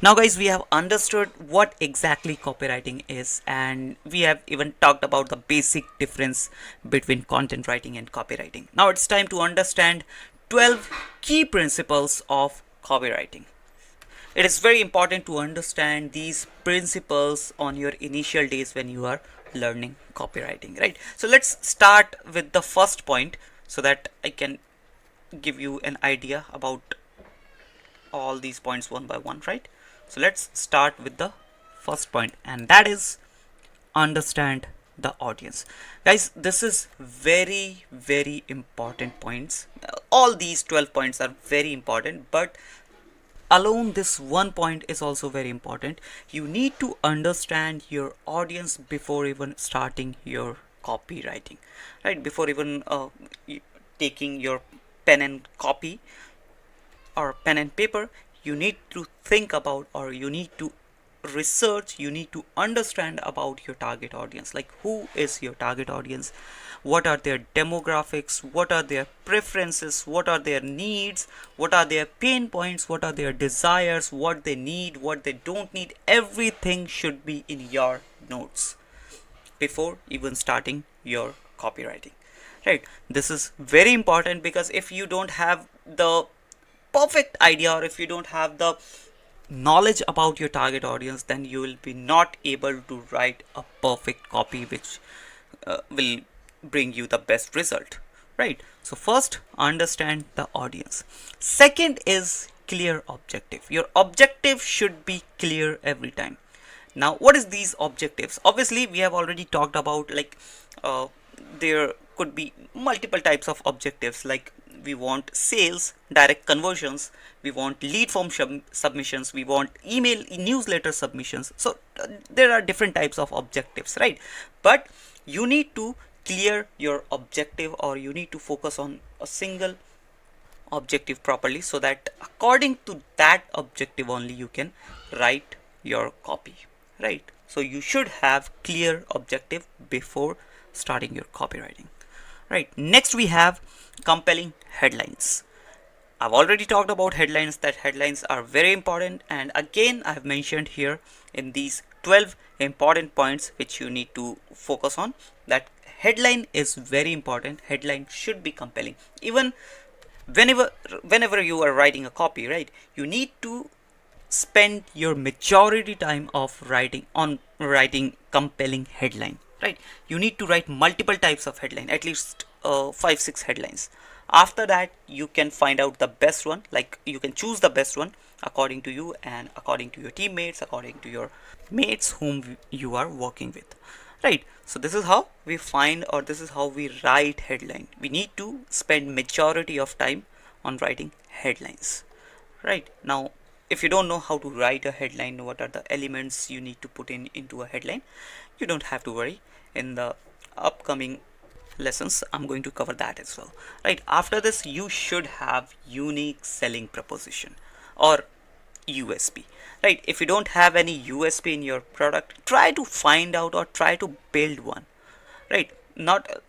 Now guys, we have understood what exactly copywriting is, and we have even talked about the basic difference between content writing and copywriting. Now it's time to understand 12 key principles of copywriting. It is very important to understand these principles on your initial days when you are learning copywriting, right? So let's start with the first point so that I can give you an idea about all these points one by one, right? So let's start with the first point, and that is understand the audience. Guys, this is very important points. All these 12 points are very important, but alone this one point is also very important. You need to understand your audience before even starting your copywriting, right? Before even taking your pen and copy or pen and paper, you need to think about, or you need to research, you need to understand about your target audience. Like, who is your target audience? What are their demographics? What are their preferences? What are their needs? What are their pain points? What are their desires? What they need, what they don't need? Everything should be in your notes before even starting your copywriting, right? This is very important, because if you don't have the perfect idea, or if you don't have the knowledge about your target audience, then you will be not able to write a perfect copy which will bring you the best result, right? So first, understand the audience. Second is clear objective. Your objective should be clear every time. Now, what is these objectives? Obviously, we have already talked about, like, there could be multiple types of objectives. Like, we want sales, direct conversions, we want lead form submissions, we want email newsletter submissions. So there are different types of objectives, right? But you need to clear your objective, or you need to focus on a single objective properly, so that according to that objective only you can write your copy, right? So you should have clear objective before starting your copywriting, right? Next, we have compelling headlines. I've already talked about headlines, that headlines are very important, and again I've mentioned here in these 12 important points which you need to focus on, that headline is very important. Headline should be compelling. Even whenever whenever you are writing a copy, right, you need to spend your majority time of writing compelling headline, right? You need to write multiple types of headline, at least 5-6 headlines. After that, you can find out the best one. Like, you can choose the best one according to you, and according to your teammates, according to your mates whom you are working with, right? So this is how we find, or this is how we write headline. We need to spend majority of time on writing headlines, right? Now, if you don't know how to write a headline, what are the elements you need to put into a headline, you don't have to worry. In the upcoming lessons, I'm going to cover that as well, right? After this, you should have unique selling proposition, or USP, right? If you don't have any USP in your product, try to find out or try to build one, right? Not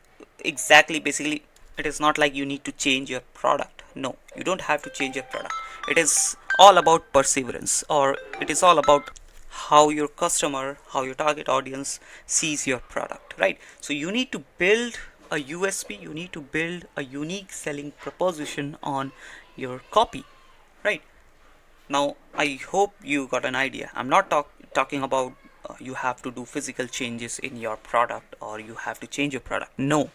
exactly, basically, it is not like you need to change your product. No, you don't have to change your product. It is all about perseverance, or it is all about how your customer, how your target audience sees your product, right? So you need to build a USP, you need to build a unique selling proposition on your copy, right? Now, I hope you got an idea. I'm not talking about you have to do physical changes in your product, or you have to change your product. No,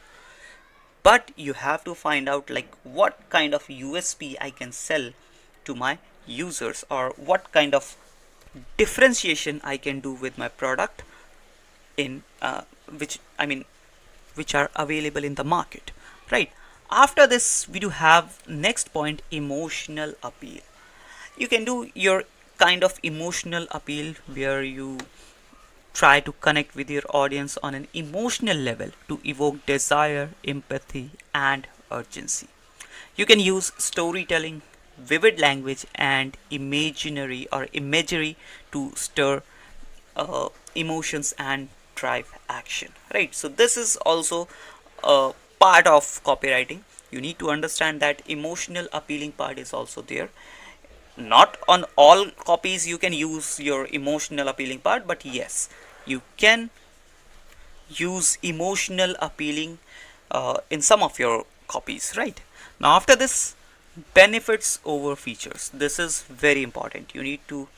but you have to find out, like, what kind of USP I can sell to my users, or what kind of differentiation I can do with my product, in which I mean which are available in the market, right? After this, we do have next point, emotional appeal. You can do your kind of emotional appeal, where you try to connect with your audience on an emotional level to evoke desire, empathy, and urgency. You can use storytelling, vivid language, and imaginary or imagery to stir emotions and drive action, right? So this is also a part of copywriting. You need to understand that emotional appealing part is also there. Not on all copies you can use your emotional appealing part, but yes, you can use emotional appealing in some of your copies, right? Now after this, benefits over features. This is very important. You need to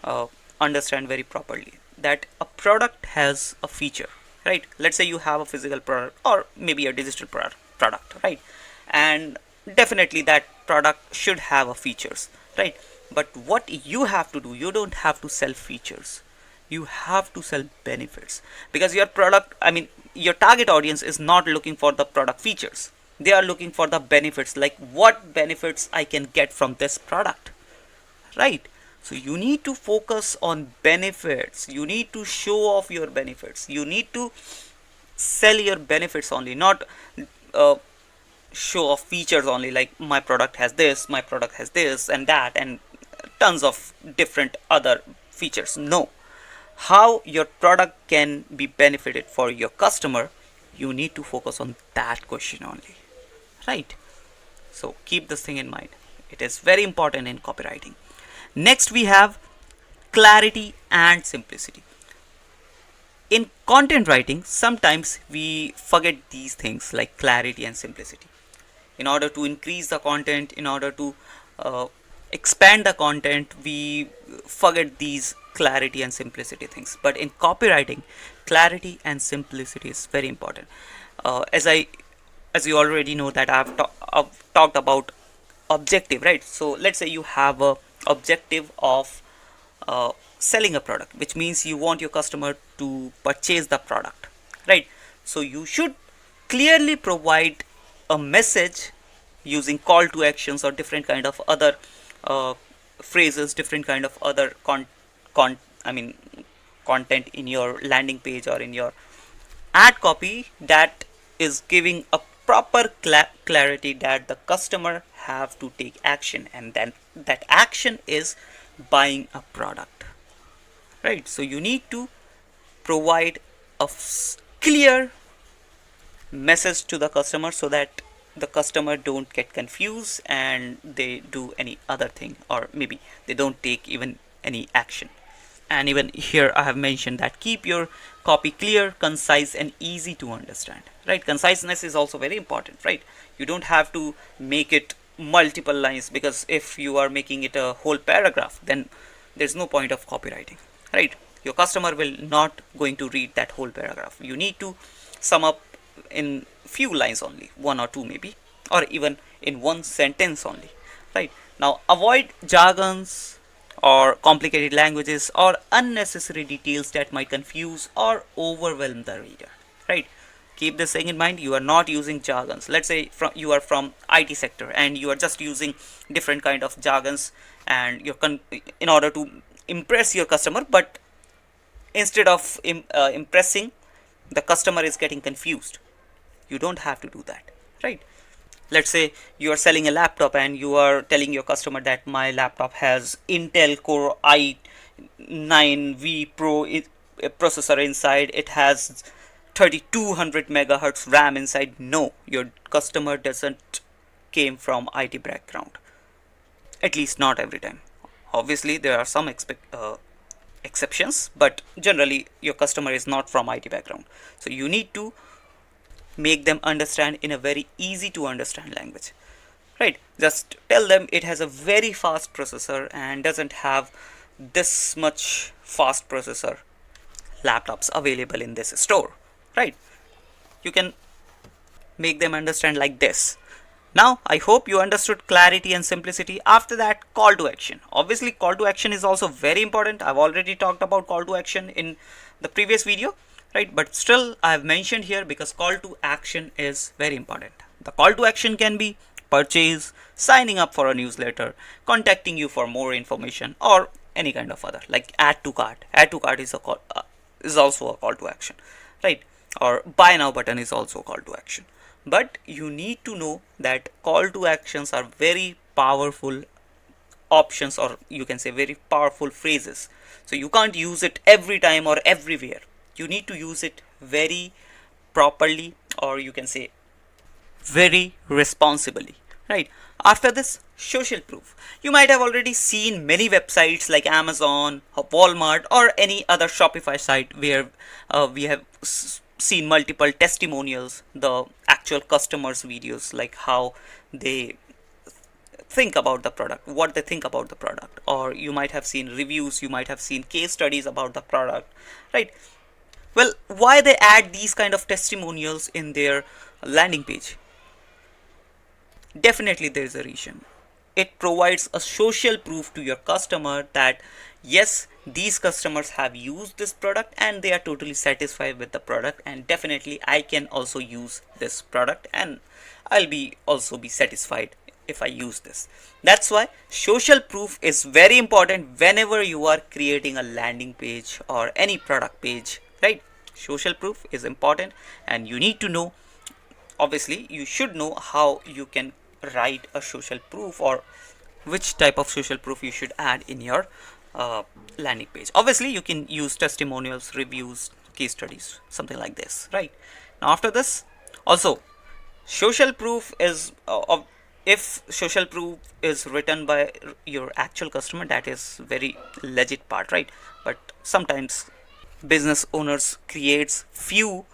uh, understand very properly that a product has a feature, right? Let's say you have a physical product or maybe a digital product, right? And definitely that product should have a features, right? But what you have to do, you don't have to sell features, you have to sell benefits, because your product, I mean your target audience is not looking for the product features, they are looking for the benefits, like what benefits I can get from this product, right? So you need to focus on benefits, you need to show off your benefits, you need to sell your benefits only, not uh, show off features only, like my product has this, my product has this and that, and tons of different other features. No, how your product can be benefited for your customer, you need to focus on that question only, right? So keep this thing in mind, it is very important in copywriting. Next we have clarity and simplicity. In content writing, sometimes we forget these things like clarity and simplicity. In order to increase the content, in order to uh, expand the content, we forget these clarity and simplicity things. But in copywriting, clarity and simplicity is very important. As you already know that I've talked about objective, right? So let's say you have a objective of selling a product, which means you want your customer to purchase the product, right? So you should clearly provide a message using call to actions or different kind of other uh, phrases, different kind of other con I mean content in your landing page or in your ad copy that is giving a proper clarity that the customer have to take action, and then that action is buying a product, right? So you need to provide a clear message to the customer so that the customer don't get confused and they do any other thing, or maybe they don't take even any action. And even here I have mentioned that keep your copy clear, concise and easy to understand, right? Conciseness is also very important, right? You don't have to make it multiple lines, because if you are making it a whole paragraph, then there's no point of copywriting, right? Your customer will not going to read that whole paragraph. You need to sum up in few lines only, one or two maybe, or even in one sentence only, right? Now avoid jargons or complicated languages or unnecessary details that might confuse or overwhelm the reader, right? Keep this thing in mind, you are not using jargons. Let's say you are from IT sector and you are just using different kind of jargons, and you're in order to impress your customer, but instead of impressing, the customer is getting confused. You don't have to do that, right? Let's say you are selling a laptop and you are telling your customer that my laptop has Intel Core i9V Pro processor inside, it has 3200 megahertz RAM inside. No, your customer doesn't came from IT background, at least not every time. Obviously there are some exceptions, but generally your customer is not from IT background. So you need to make them understand in a very easy to understand language, right? Just tell them it has a very fast processor and doesn't have this much fast processor laptops available in this store, right? You can make them understand like this. Now I hope you understood clarity and simplicity. After that, call to action. Obviously call to action is also very important. I've already talked about call to action in the previous video, right? But still I have mentioned here because call to action is very important. The call to action can be purchase, signing up for a newsletter, contacting you for more information, or any kind of other, like add to cart. Add to cart is a call, is also a call to action, right? Or buy now button is also a call to action. But you need to know that call to actions are very powerful options, or you can say very powerful phrases. So you can't use it every time or everywhere. You need to use it very properly, or you can say very responsibly. right? After this, social proof. You might have already seen many websites like Amazon or Walmart or any other Shopify site where we have seen multiple testimonials, the actual customers videos, like how they think about the product, what they think about the product, or you might have seen reviews, you might have seen case studies about the product, right? Well, why they add these kind of testimonials in their landing page? Definitely there is a reason. It provides a social proof to your customer that yes, these customers have used this product and they are totally satisfied with the product, and definitely I can also use this product and I'll be also be satisfied if I use this. That's why social proof is very important whenever you are creating a landing page or any product page, right? Social proof is important, and you need to know, obviously you should know how you can write a social proof, or which type of social proof you should add in your landing page. Obviously you can use testimonials, reviews, case studies, something like this, right? Now after this, also social proof is if social proof is written by your actual customer, that is very legit part, right? But sometimes business owners creates few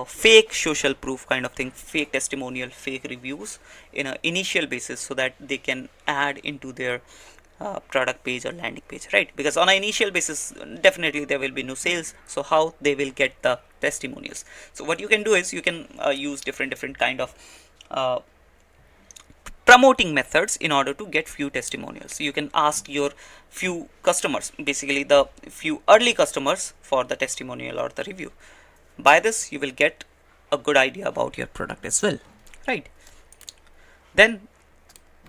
fake social proof kind of thing, fake testimonial, fake reviews in an initial basis, so that they can add into their product page or landing page, right? Because on an initial basis definitely there will be no sales, so how they will get the testimonials? So what you can do is you can use different kind of promoting methods in order to get few testimonials. You can ask your few customers, basically the few early customers, for the testimonial or the review. By this you will get a good idea about your product as well, right? Then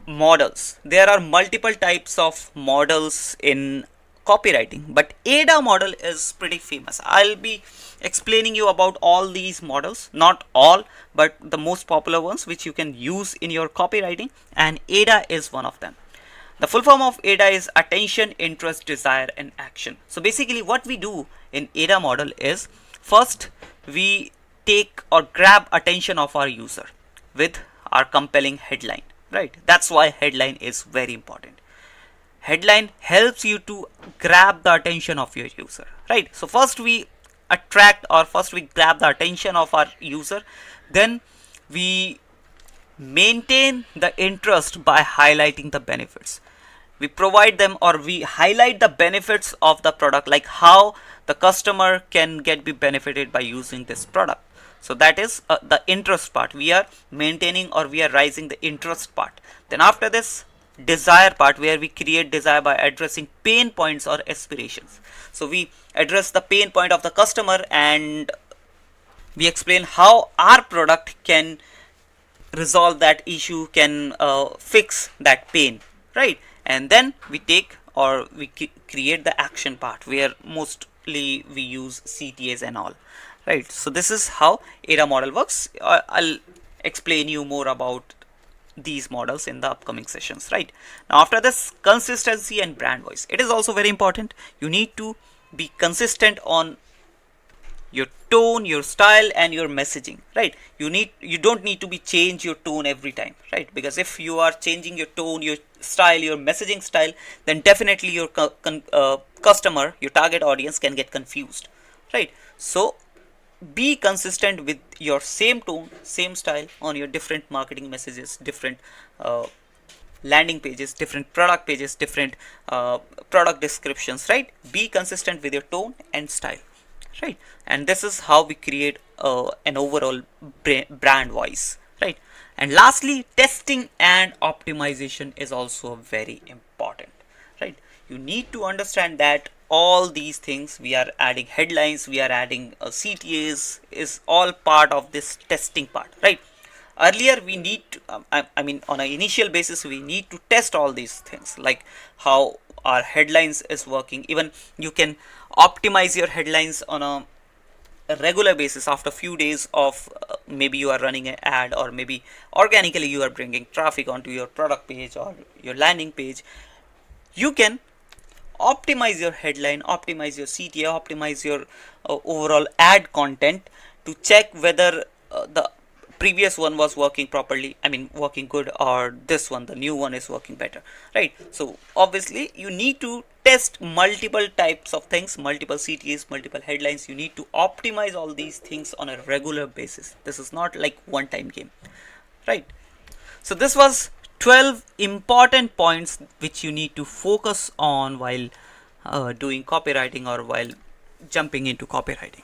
models. There are multiple types of models in copywriting, but ADA model is pretty famous. I'll be explaining you about all these models, not all, but the most popular ones which you can use in your copywriting, and ADA is one of them. The full form of ADA is attention, interest, desire, and action. So basically what we do in ADA model is, first we take or grab attention of our user with our compelling headline, right? That's why headline is very important. Headline helps you to grab the attention of your user, right? So first we attract, or first we grab the attention of our user, then we maintain the interest by highlighting the benefits. We provide them, or we highlight the benefits of the product, like how the customer can be benefited by using this product. So that is the interest part. We are maintaining, or we are raising the interest part. Then after this, desire part, where we create desire by addressing pain points or aspirations. So we address the pain point of the customer and we explain how our product can resolve that issue, can fix that pain, right? And then we take, or we create the action part, where mostly we use CTAs and all, right? So this is how ADA model works. I'll explain you more about these models in the upcoming sessions, right? Now after this, consistency and brand voice. It is also very important. You need to be consistent on your tone, your style, and your messaging, right? You don't need to be change your tone every time, right? Because if you are changing your tone, your style, your messaging style, then definitely your customer, your target audience, can get confused, right? So be consistent with your same tone, same style on your different marketing messages, different landing pages, different product pages, different product descriptions, right? Be consistent with your tone and style, right? And this is how we create an overall brand voice, right? And lastly, testing and optimization is also very important, right? You need to understand that all these things, we are adding headlines, we are adding CTAs, is all part of this testing part, right? Earlier we need to, I mean on an initial basis, we need to test all these things, like how our headlines is working. Even you can optimize your headlines on a regular basis after few days of maybe you are running an ad, or maybe organically you are bringing traffic onto your product page or your landing page. You can optimize your headline, optimize your CTA, optimize your overall ad content to check whether the previous one was working properly, I mean working good, or this one, the new one, is working better, right? So obviously you need to test multiple types of things, multiple CTAs, multiple headlines. You need to optimize all these things on a regular basis. This is not like one time game, right? So this was 12 important points which you need to focus on while doing copywriting or while jumping into copywriting.